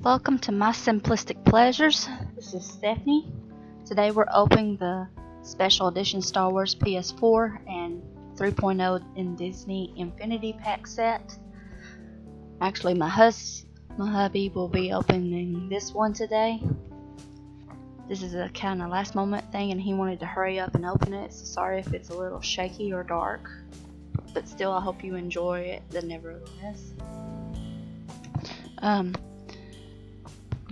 Welcome to my Simplistic Pleasures. This is Stephanie. Today we're opening the Special Edition Star Wars PS4 and 3.0 in Disney Infinity Pack set. Actually, my hubby will be opening this one today. This is a kind of last moment thing and he wanted to hurry up and open it, so sorry if it's a little shaky or dark. But still, I hope you enjoy it nevertheless.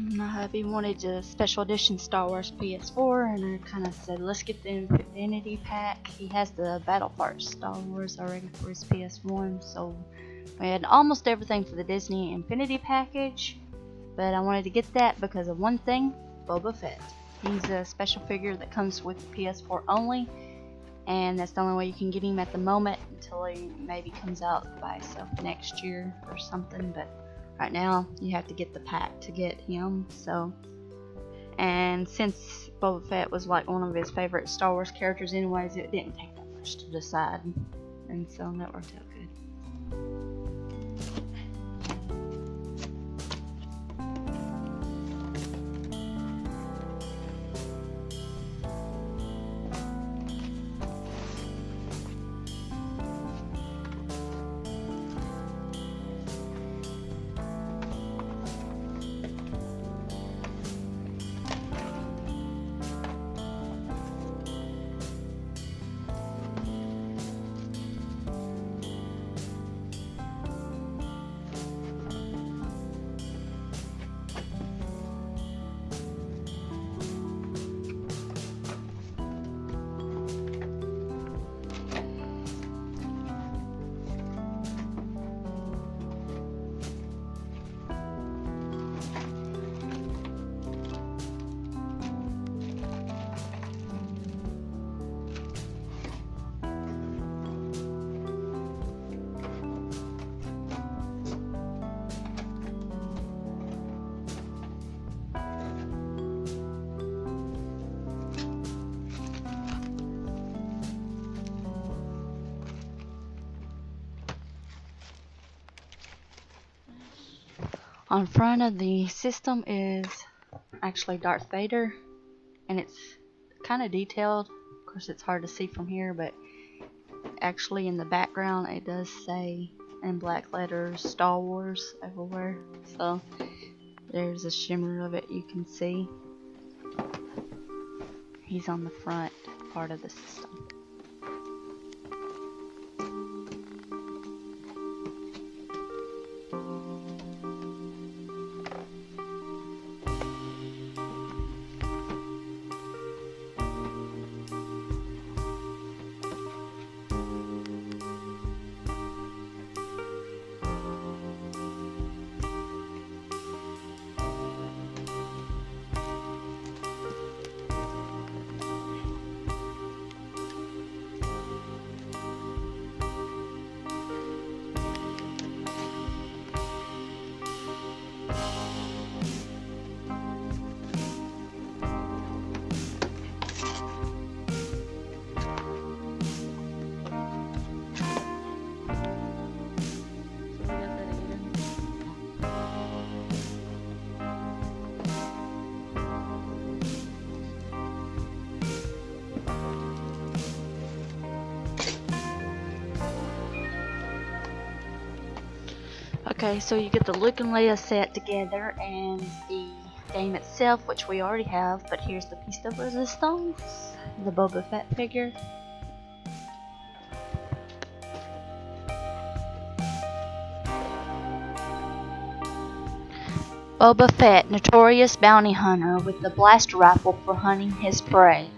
My hubby wanted a special edition Star Wars PS4, and I kind of said, let's get the Infinity Pack. He has the Battle Part Star Wars already for his PS1, so we had almost everything for the Disney Infinity package, but I wanted to get that because of one thing, Boba Fett. He's a special figure that comes with PS4 only, and that's the only way you can get him at the moment until he maybe comes out by himself next year or something, but right now you have to get the pack to get him. So, and since Boba Fett was like one of his favorite Star Wars characters anyways, it didn't take that much to decide, and so that worked out good. On front of the system is actually Darth Vader, and it's kind of detailed. Of course, it's hard to see from here, but actually in the background it does say in black letters Star Wars everywhere. So there's a shimmer of it you can see. He's on the front part of the system. Okay, so you get the Luke and Leia set together and the game itself, which we already have, but here's the piece de resistance, the Boba Fett figure. Boba Fett, notorious bounty hunter with the blaster rifle for hunting his prey.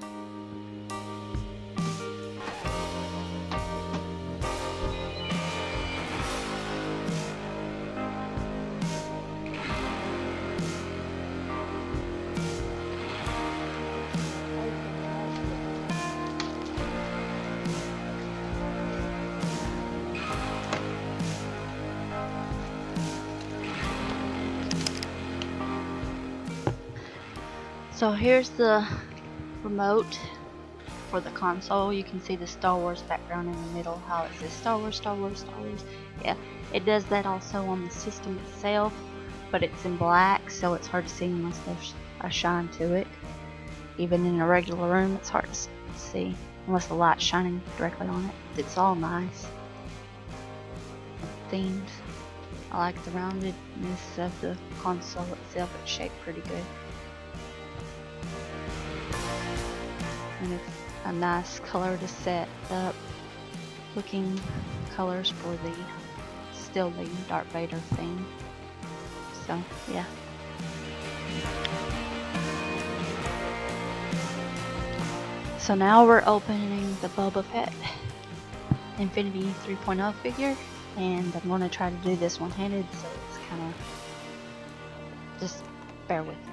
So here's the remote for the console. You can see the Star Wars background in the middle, how it says Star Wars, Star Wars, Star Wars. Yeah, it does that also on the system itself. but it's in black, so it's hard to see unless there's a shine to it. Even in a regular room, it's hard to see unless the light's shining directly on it. It's all nice themed. I like the roundedness of the console itself. It's shaped pretty good, and it's a nice color to set up. Looking colors for the still the Darth Vader theme. So yeah. So now we're opening the Boba Fett Infinity 3.0 figure, and I'm going to try to do this one-handed, so it's kind of, just bear with me.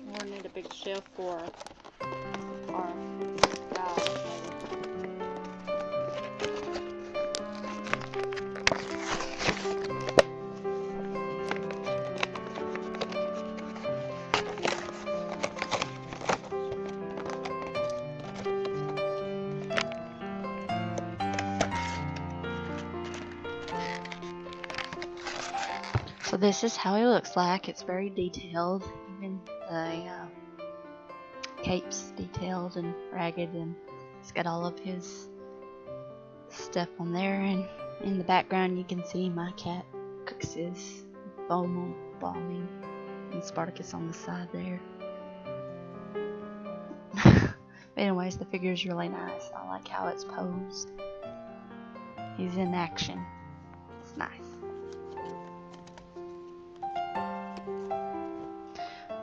We'll need a big shelf for our guys. So this is how he looks like. It's very detailed. Even the cape's detailed and ragged, and it's got all of his stuff on there. And in the background you can see my cat cooks his bombing, and Spartacus on the side there. But anyways, the figure's really nice. I like how it's posed. He's in action. It's nice.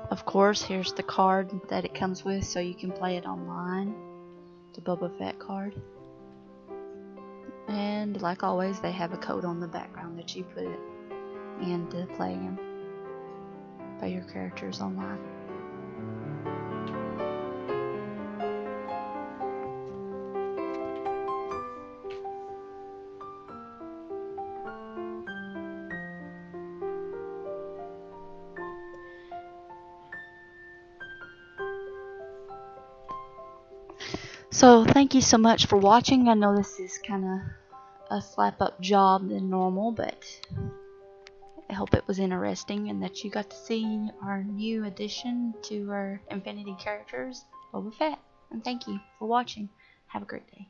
Of course, here's the card that it comes with, so you can play it online. The Boba Fett card. And like always, they have a code on the background that you put it in to play your characters online. So thank you so much for watching. I know this is kind of a slap up job than normal, but I hope it was interesting and that you got to see our new addition to our Infinity characters, Boba Fett. And thank you for watching. Have a great day.